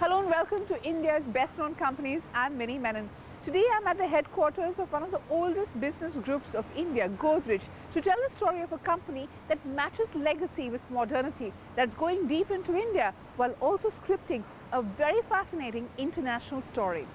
Hello and welcome to India's best known companies. I'm Minnie Menon. Today I'm at the headquarters of one of the oldest business groups of India, Godrej, to tell the story of a company that matches legacy with modernity, that's going deep into India while also scripting a very fascinating international story.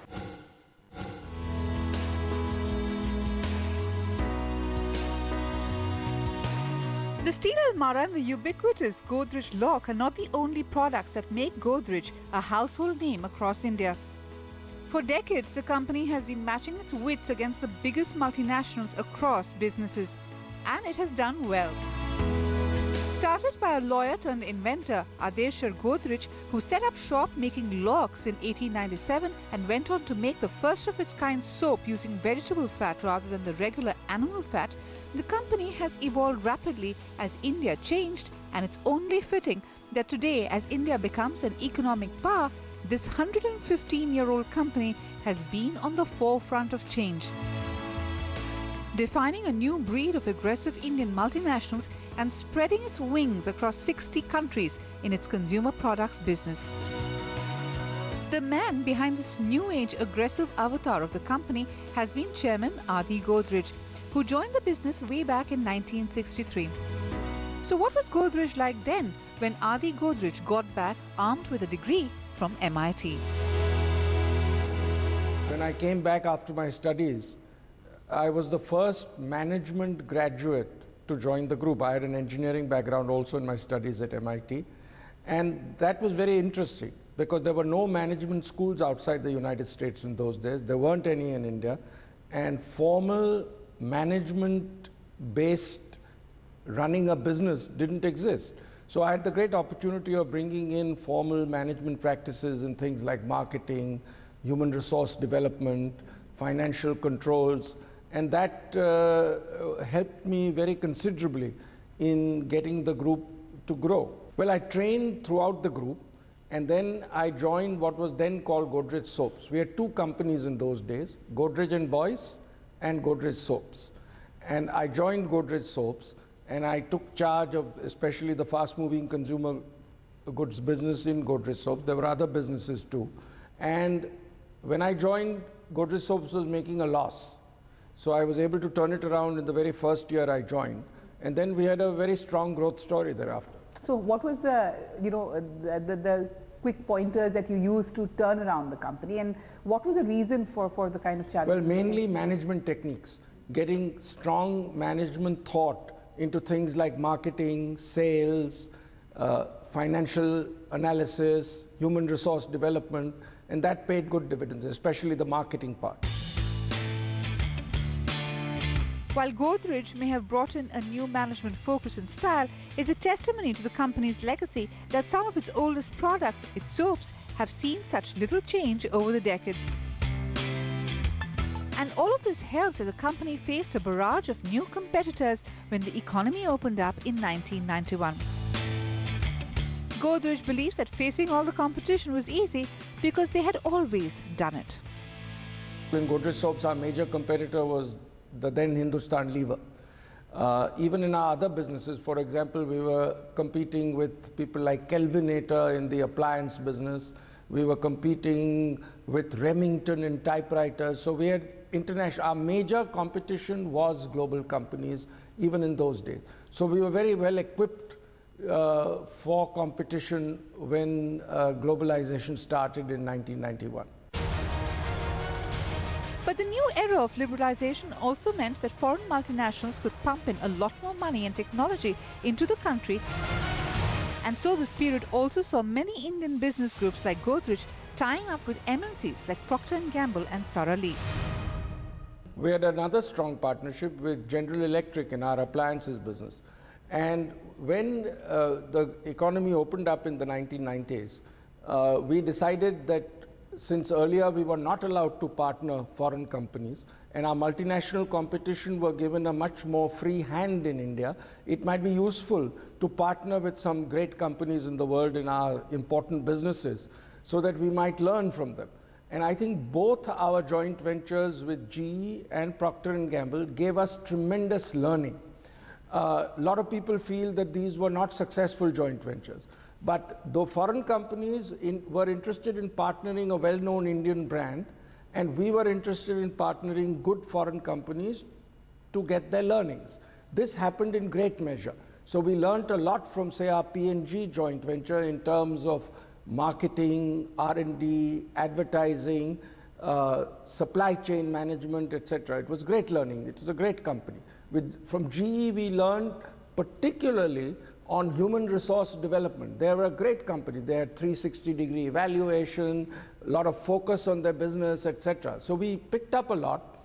The steel almirah and the ubiquitous Godrej lock are not the only products that make Godrej a household name across India. For decades, the company has been matching its wits against the biggest multinationals across businesses, and it has done well. Started by a lawyer turned inventor, Adeshar Godrej, who set up shop making locks in 1897 and went on to make the first of its kind soap using vegetable fat rather than the regular animal fat, the company has evolved rapidly as India changed, and it's only fitting that today, as India becomes an economic power, this 115-year-old company has been on the forefront of change, defining a new breed of aggressive Indian multinationals and spreading its wings across 60 countries in its consumer products business. The man behind this new age aggressive avatar of the company has been Chairman Adi Godrej, who joined the business way back in 1963. So what was Godrej like then when Adi Godrej got back armed with a degree from MIT? When I came back after my studies, I was the first management graduate to join the group. I had an engineering background also in my studies at MIT, and that was very interesting because there were no management schools outside the United States in those days. There weren't any in India, and formal management-based running a business didn't exist. So I had the great opportunity of bringing in formal management practices in things like marketing, human resource development, financial controls, and that helped me very considerably in getting the group to grow. Well, I trained throughout the group, and then I joined what was then called Godrej Soaps. We had two companies in those days, Godrej and Boyce and Godrej Soaps. And I joined Godrej Soaps, and I took charge of especially the fast-moving consumer goods business in Godrej Soaps. There were other businesses too. And when I joined, Godrej Soaps was making a loss. So I was able to turn it around in the very first year I joined. And then we had a very strong growth story thereafter. So what was the, the quick pointers that you used to turn around the company, and what was the reason for the kind of challenge? Well, mainly management techniques, getting strong management thought into things like marketing, sales, financial analysis, human resource development, and that paid good dividends, especially the marketing part. While Godrej may have brought in a new management focus and style, it's a testimony to the company's legacy that some of its oldest products, its soaps, have seen such little change over the decades. And all of this helped as the company faced a barrage of new competitors when the economy opened up in 1991. Godrej believes that facing all the competition was easy because they had always done it. In Godrej Soaps, our major competitor was the then Hindustan Lever. Even in our other businesses, for example, we were competing with people like Kelvinator in the appliance business. We were competing with Remington in typewriters. So we had international, our major competition was global companies, even in those days. So we were very well equipped for competition when globalization started in 1991. But the new era of liberalization also meant that foreign multinationals could pump in a lot more money and technology into the country. And so this period also saw many Indian business groups like Godrej tying up with MNCs like Procter & Gamble and Sara Lee. We had another strong partnership with General Electric in our appliances business. And when the economy opened up in the 1990s, we decided that since earlier we were not allowed to partner foreign companies and our multinational competition were given a much more free hand in India, it might be useful to partner with some great companies in the world in our important businesses so that we might learn from them. And I think both our joint ventures with GE and Procter & Gamble gave us tremendous learning. A lot of people feel that these were not successful joint ventures. But though foreign companies were interested in partnering a well-known Indian brand, and we were interested in partnering good foreign companies to get their learnings. This happened in great measure. So we learned a lot from, say, our P&G joint venture in terms of marketing, R&D, advertising, supply chain management, etc. It was great learning. It was a great company. From GE, we learned particularly on human resource development. They were a great company. They had 360-degree evaluation, a lot of focus on their business, etc. So we picked up a lot.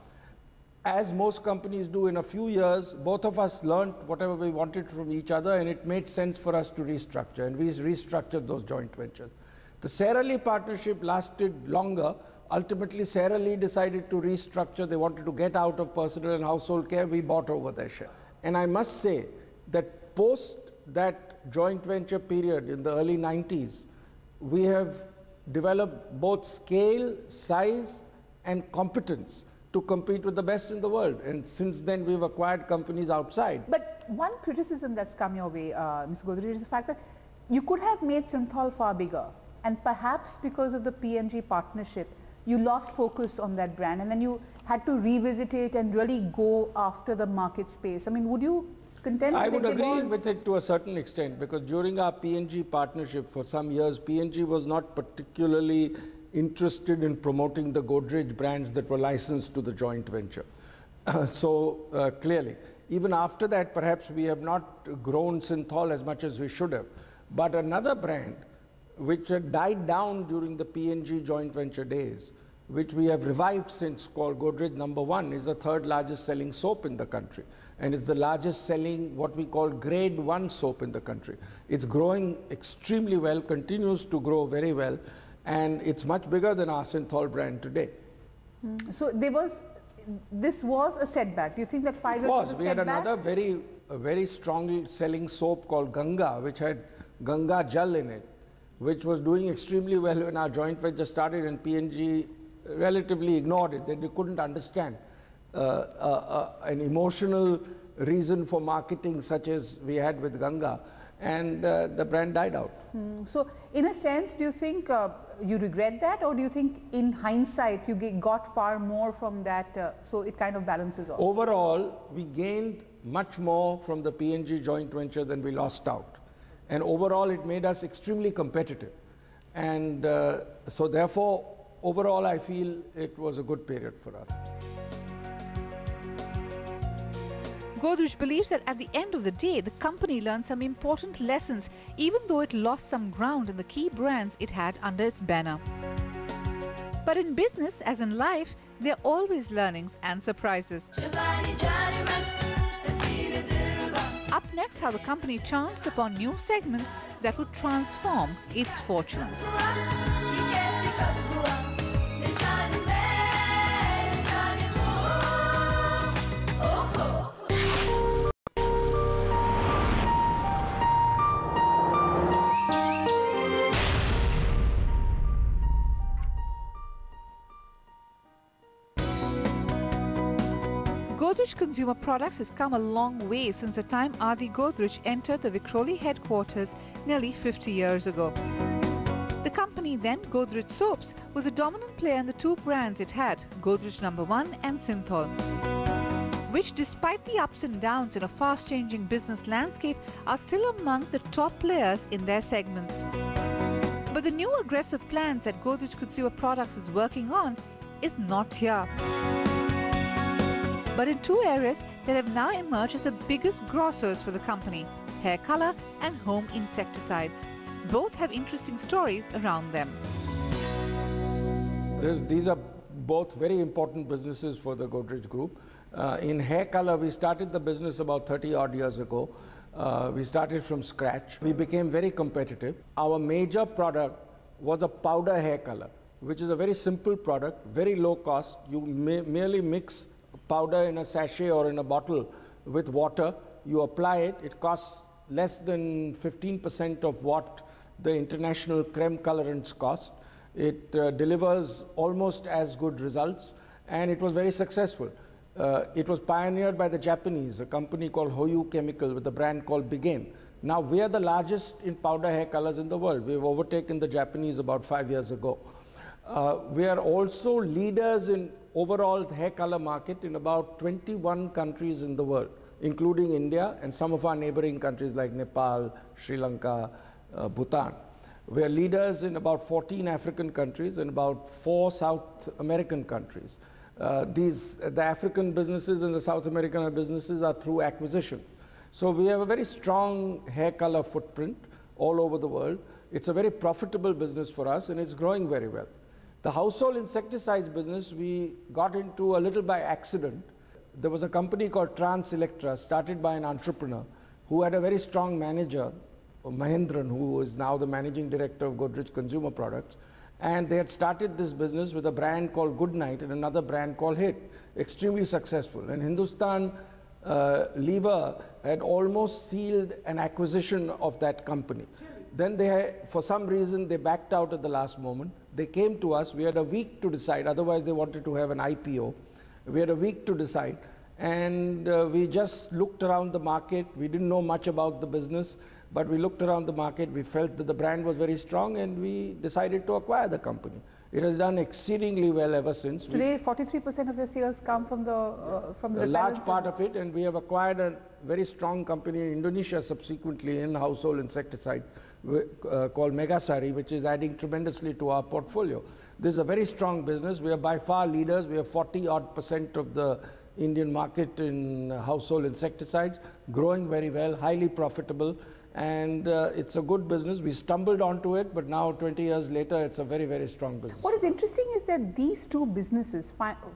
As most companies do, in a few years, both of us learned whatever we wanted from each other, and it made sense for us to restructure, and we restructured those joint ventures. The Sara Lee partnership lasted longer. Ultimately, Sara Lee decided to restructure. They wanted to get out of personal and household care. We bought over their share. And I must say that post that joint venture period in the early 90s, we have developed both scale, size, and competence to compete with the best in the world. And since then, we've acquired companies outside. But one criticism that's come your way, Ms. Godrej, is the fact that you could have made Synthol far bigger. And perhaps because of the P&G partnership, you lost focus on that brand, and then you had to revisit it and really go after the market space. I mean, would you contend with it? I would agree with it to a certain extent, because during our P&G partnership for some years, P&G was not particularly interested in promoting the Godrej brands that were licensed to the joint venture. Clearly, even after that, perhaps we have not grown Synthol as much as we should have. But another brand which had died down during the P&G joint venture days, which we have revived since, called Godrej No. 1, is the third largest selling soap in the country, and is the largest selling what we call grade 1 soap in the country. It's growing extremely well, continues to grow very well, and it's much bigger than our Synthol brand today. So this was a setback. Do you think that 5 years was a setback? We had another very strongly selling soap called Ganga, which had Ganga Jal in it, which was doing extremely well when our joint venture started, and P&G relatively ignored it. They couldn't understand an emotional reason for marketing such as we had with Ganga, and the brand died out. So in a sense, do you think you regret that, or do you think in hindsight you got far more from that, so it kind of balances off? Overall, we gained much more from the P&G joint venture than we lost out. And overall, it made us extremely competitive. And so therefore, overall, I feel it was a good period for us. Godrej believes that at the end of the day, the company learned some important lessons, even though it lost some ground in the key brands it had under its banner. But in business, as in life, there are always learnings and surprises. Up next, how the company chanced upon new segments that would transform its fortunes. Godrej Consumer Products has come a long way since the time R.D. Godrej entered the Vikhroli headquarters nearly 50 years ago. The company then, Godrej Soaps, was a dominant player in the two brands it had, Godrej No. 1 and Synthol, which despite the ups and downs in a fast-changing business landscape are still among the top players in their segments. But the new aggressive plans that Godrej Consumer Products is working on is not here, but in two areas that have now emerged as the biggest grossers for the company, hair color and home insecticides. Both have interesting stories around them. These are both very important businesses for the Godrej Group. In hair color, we started the business about 30 odd years ago. We started from scratch. We became very competitive. Our major product was a powder hair color, which is a very simple product, very low cost. You merely mix powder in a sachet or in a bottle with water. You apply it. It costs less than 15% of what the international creme colorants cost. It delivers almost as good results, and it was very successful. It was pioneered by the Japanese, a company called Hoyu Chemical with a brand called Bigain. Now we are the largest in powder hair colors in the world. We've overtaken the Japanese about 5 years ago. We are also leaders in overall hair color market in about 21 countries in the world, including India and some of our neighboring countries like Nepal, Sri Lanka, Bhutan. We are leaders in about 14 African countries and about 4 South American countries. The African businesses and the South American businesses are through acquisitions. So we have a very strong hair color footprint all over the world. It's a very profitable business for us and it's growing very well. The household insecticides business we got into a little by accident. There was a company called Trans Electra started by an entrepreneur who had a very strong manager, Mahendran, who is now the managing director of Godrej Consumer Products. And they had started this business with a brand called Goodnight and another brand called Hit, extremely successful. And Hindustan Lever had almost sealed an acquisition of that company. Then for some reason, they backed out at the last moment. They came to us. We had a week to decide. Otherwise, they wanted to have an IPO. We had a week to decide. And we just looked around the market. We didn't know much about the business, but we looked around the market. We felt that the brand was very strong, and we decided to acquire the company. It has done exceedingly well ever since. Today, 43% of your sales come from the a large part of it, and we have acquired a very strong company in Indonesia subsequently in household insecticide called Megasari, which is adding tremendously to our portfolio. This is a very strong business. We are by far leaders. We have 40% of the Indian market in household insecticides, growing very well, highly profitable, and it's a good business. We stumbled onto it, but now 20 years later, it's a very, very strong business. What is interesting is that these two businesses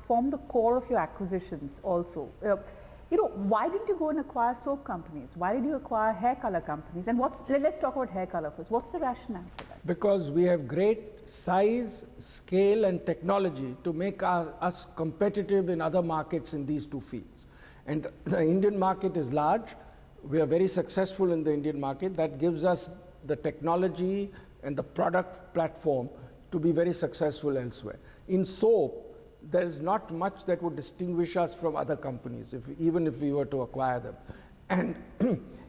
form the core of your acquisitions also. Why didn't you go and acquire soap companies? Why did you acquire hair color companies? And let's talk about hair color first. What's the rationale for that? Because we have great size, scale and technology to make us competitive in other markets in these two fields. And the Indian market is large. We are very successful in the Indian market. That gives us the technology and the product platform to be very successful elsewhere. In soap, there is not much that would distinguish us from other companies, even if we were to acquire them. And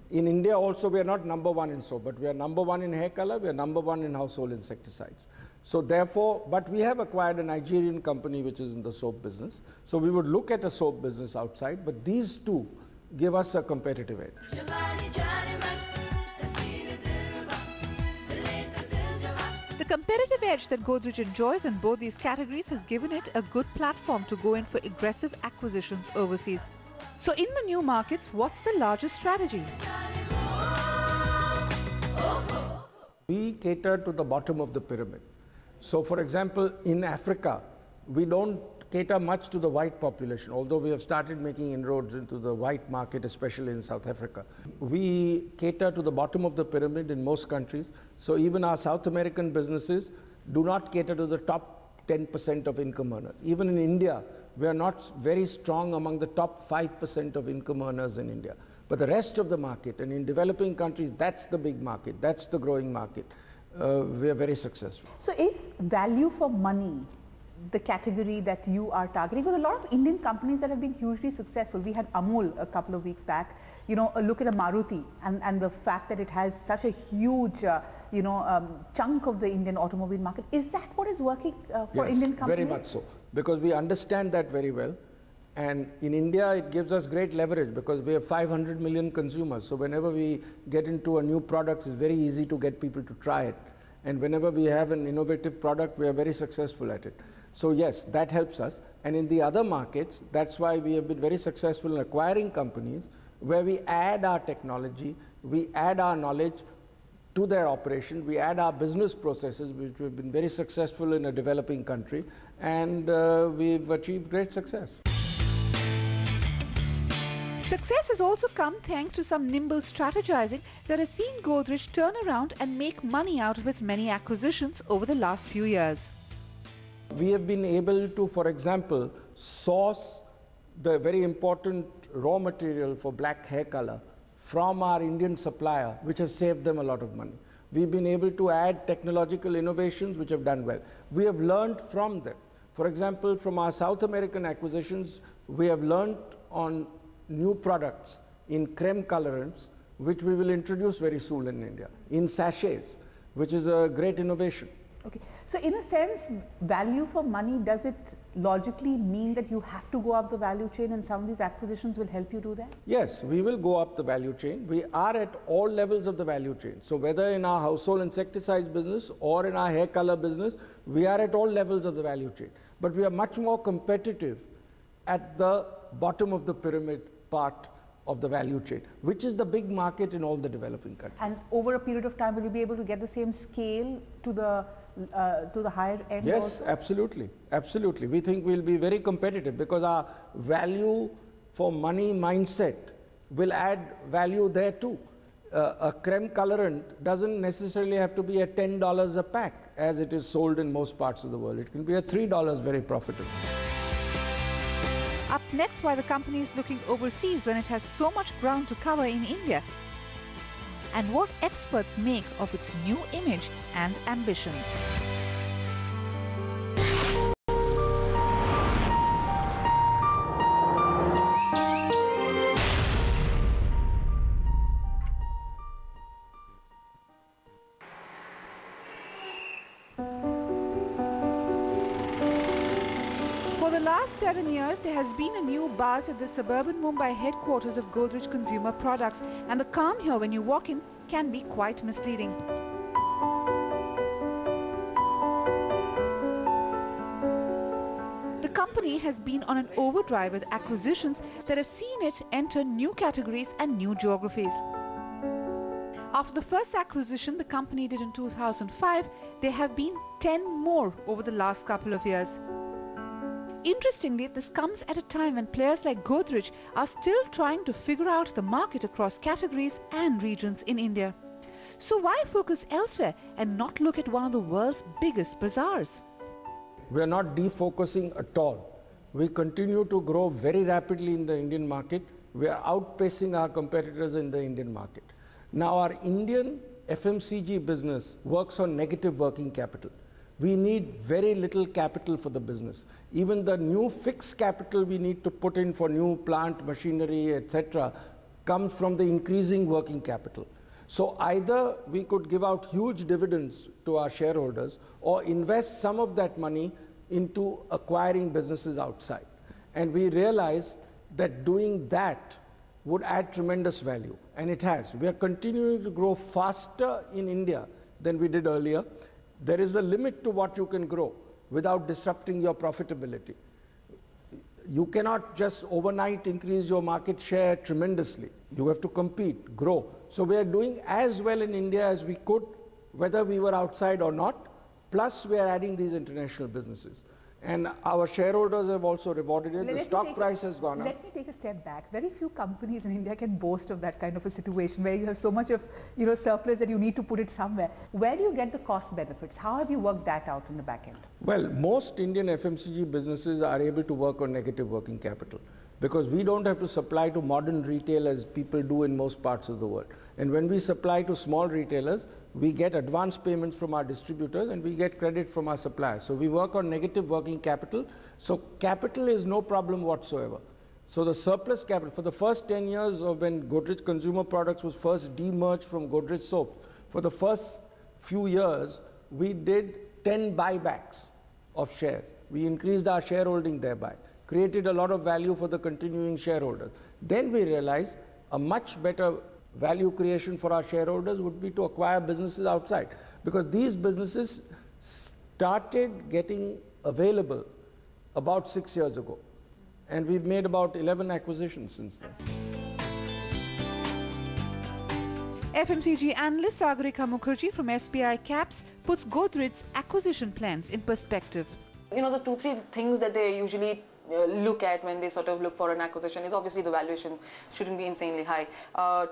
in India also, we are not number one in soap, but we are number one in hair color, we are number one in household insecticides. So therefore, but we have acquired a Nigerian company which is in the soap business. So we would look at a soap business outside, but these two give us a competitive edge. The competitive edge that Godrej enjoys in both these categories has given it a good platform to go in for aggressive acquisitions overseas. So in the new markets, what's the largest strategy? We cater to the bottom of the pyramid. So for example, in Africa, we don't cater much to the white population, although we have started making inroads into the white market, especially in South Africa. We cater to the bottom of the pyramid in most countries. So even our South American businesses do not cater to the top 10% of income earners. Even in India, we are not very strong among the top 5% of income earners in India. But the rest of the market, and in developing countries, that's the big market, that's the growing market. We are very successful. So is value for money the category that you are targeting? Because a lot of Indian companies that have been hugely successful, we had Amul a couple of weeks back, look at a Maruti and the fact that it has such a huge chunk of the Indian automobile market. Is that what is working for yes, Indian companies? Very much so, because we understand that very well. And in India, it gives us great leverage because we have 500 million consumers. So whenever we get into a new product, it's very easy to get people to try it. And whenever we have an innovative product, we are very successful at it. So yes, that helps us. And in the other markets, that's why we have been very successful in acquiring companies where we add our technology, we add our knowledge to their operation, we add our business processes, which we've been very successful in a developing country, and we've achieved great success. Success has also come thanks to some nimble strategizing that has seen Godrej turn around and make money out of its many acquisitions over the last few years. We have been able to, for example, source the very important raw material for black hair color from our Indian supplier, which has saved them a lot of money. We've been able to add technological innovations which have done well. We have learned from them. For example, from our South American acquisitions, we have learned on new products in creme colorants which we will introduce very soon in India, in sachets, which is a great innovation. Okay. So in a sense, value for money, does it logically mean that you have to go up the value chain, and some of these acquisitions will help you do that? Yes, we will go up the value chain. We are at all levels of the value chain. So whether in our household insecticides business or in our hair color business, we are at all levels of the value chain. But we are much more competitive at the bottom of the pyramid part of the value chain, which is the big market in all the developing countries. And over a period of time, will you be able to get the same scale to the higher end? Yes, also? absolutely, absolutely. We think we'll be very competitive because our value for money mindset will add value there too. A creme colorant doesn't necessarily have to be at $10 a pack as it is sold in most parts of the world. It can be at $3 very profitable. Up next, why the company is looking overseas when it has so much ground to cover in India, and what experts make of its new image and ambitions. For the last 7 years, there has been a new buzz at the suburban Mumbai headquarters of Godrej Consumer Products, and the calm here when you walk in can be quite misleading. The company has been on an overdrive with acquisitions that have seen it enter new categories and new geographies. After the first acquisition the company did in 2005, there have been 10 more over the last couple of years. Interestingly, this comes at a time when players like Godrej are still trying to figure out the market across categories and regions in India. So why focus elsewhere and not look at one of the world's biggest bazaars? We are not defocusing at all. We continue to grow very rapidly in the Indian market. We are outpacing our competitors in the Indian market. Now our Indian FMCG business works on negative working capital. We need very little capital for the business. Even the new fixed capital we need to put in for new plant, machinery, etc. comes from the increasing working capital. So either we could give out huge dividends to our shareholders or invest some of that money into acquiring businesses outside. And we realized that doing that would add tremendous value, and it has. We are continuing to grow faster in India than we did earlier. There is a limit to what you can grow without disrupting your profitability. You cannot just overnight increase your market share tremendously. You have to compete, grow. So we are doing as well in India as we could, whether we were outside or not, plus we are adding these international businesses. And our shareholders have also rewarded it. The stock price has gone up. Let me take a step back. Very few companies in India can boast of that kind of a situation where you have so much of surplus that you need to put it somewhere. Where do you get the cost benefits? How have you worked that out in the back end? Well, most Indian FMCG businesses are able to work on negative working capital because we don't have to supply to modern retail as people do in most parts of the world. And when we supply to small retailers, we get advance payments from our distributors and we get credit from our suppliers. So we work on negative working capital. So capital is no problem whatsoever. So the surplus capital, for the first 10 years of when Godrej Consumer Products was first demerged from Godrej Soap, for the first few years, we did 10 buybacks of shares. We increased our shareholding thereby, created a lot of value for the continuing shareholders. Then we realized a much better value creation for our shareholders would be to acquire businesses outside, because these businesses started getting available about 6 years ago, and we've made about 11 acquisitions since then. FMCG analyst Sagarika Mukherjee from SBI Caps puts Godrej's acquisition plans in perspective. The 2-3 things that they usually look at when they sort of look for an acquisition is obviously the valuation shouldn't be insanely high.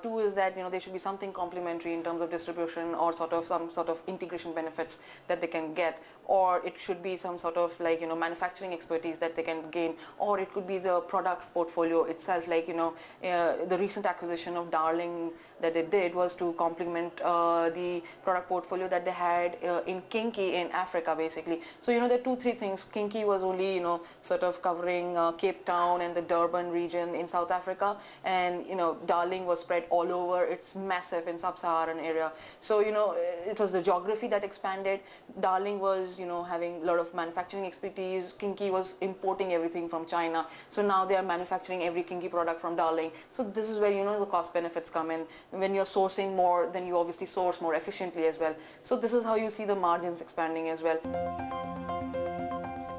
2 is that there should be something complementary in terms of distribution or some sort of integration benefits that they can get, or it should be some sort of manufacturing expertise that they can gain, or it could be the product portfolio itself, like the recent acquisition of Darling that they did was to complement the product portfolio that they had in Kinki in Africa, basically. So, you know, there are 2-3 things. Kinki was only, you know, sort of covering Cape Town and the Durban region in South Africa, and, you know, Darling was spread all over. It's massive in sub-Saharan area. So, you know, it was the geography that expanded. Darling was, you know, having a lot of manufacturing expertise. Kinki was importing everything from China. So now they are manufacturing every Kinki product from Darling. So this is where, you know, the cost benefits come in. When you're sourcing more, then you obviously source more efficiently as well. So this is how you see the margins expanding as well.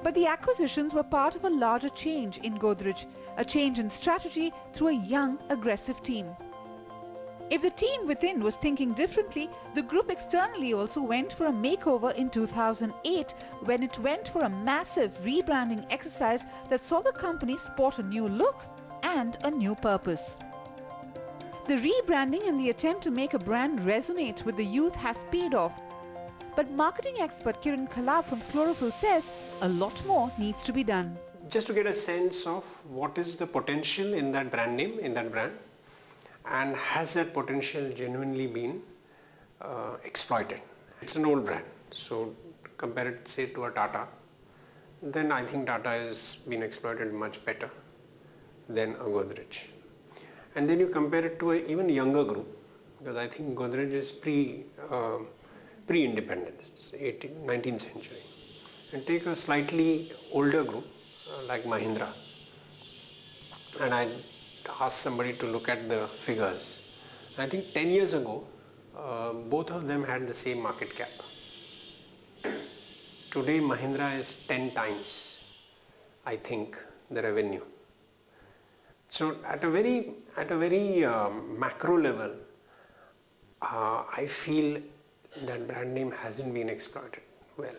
But the acquisitions were part of a larger change in Godrej, a change in strategy through a young, aggressive team. If the team within was thinking differently, the group externally also went for a makeover in 2008 when it went for a massive rebranding exercise that saw the company sport a new look and a new purpose. The rebranding and the attempt to make a brand resonate with the youth has paid off. But marketing expert Kiran Khalab from Chlorophyll says a lot more needs to be done. Just to get a sense of what is the potential in that brand name, in that brand, and has that potential genuinely been exploited. It's an old brand, so compare it, say, to a Tata, then I think Tata has been exploited much better than a Godrej. And then you compare it to an even younger group, because I think Godrej is pre-independence, 19th century. And take a slightly older group like Mahindra, and I asked somebody to look at the figures. I think 10 years ago, both of them had the same market cap. Today, Mahindra is 10 times, I think, the revenue. So at a very macro level, I feel that brand name hasn't been exploited well.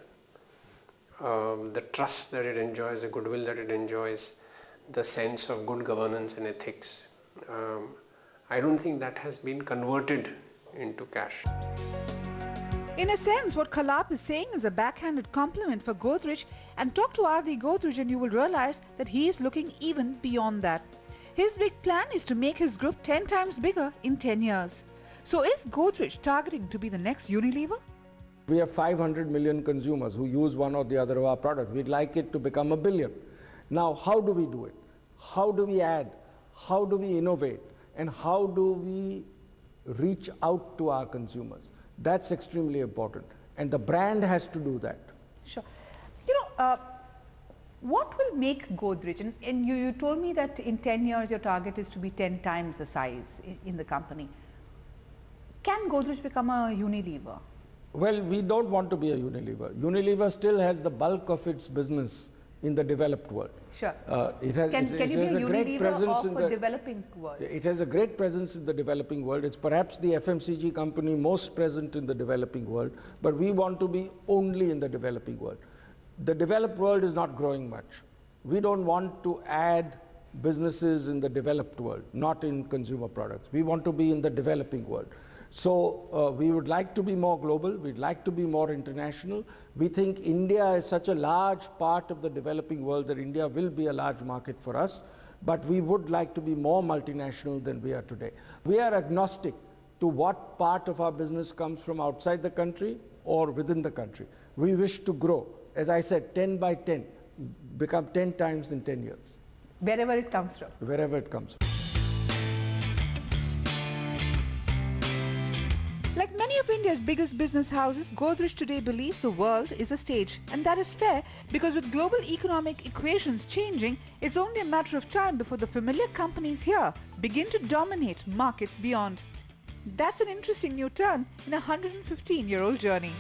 The trust that it enjoys, the goodwill that it enjoys, the sense of good governance and ethics, I don't think that has been converted into cash. In a sense, what Khalab is saying is a backhanded compliment for Godrej, and talk to Adi Godrej and you will realize that he is looking even beyond that. His big plan is to make his group 10 times bigger in 10 years. So is Godrej targeting to be the next Unilever? We have 500 million consumers who use one or the other of our products. We'd like it to become 1 billion. Now, how do we do it? How do we add? How do we innovate? And how do we reach out to our consumers? That's extremely important. And the brand has to do that. Sure. You know, what will make Godrej, and you told me that in 10 years your target is to be 10 times the size in the company. Can Godrej become a Unilever? Well, we don't want to be a Unilever. Unilever still has the bulk of its business in the developed world. Sure. It has a great presence in the developing world. It has a great presence in the developing world. It's perhaps the FMCG company most present in the developing world, but we want to be only in the developing world. The developed world is not growing much. We don't want to add businesses in the developed world, not in consumer products. We want to be in the developing world. So we would like to be more global, we'd like to be more international. We think India is such a large part of the developing world that India will be a large market for us, but we would like to be more multinational than we are today. We are agnostic to what part of our business comes from outside the country or within the country. We wish to grow, as I said, 10 by 10, become 10 times in 10 years. Wherever it comes from. Wherever it comes from. Like many of India's biggest business houses, Godrej today believes the world is a stage. And that is fair, because with global economic equations changing, it's only a matter of time before the familiar companies here begin to dominate markets beyond. That's an interesting new turn in a 115-year-old journey.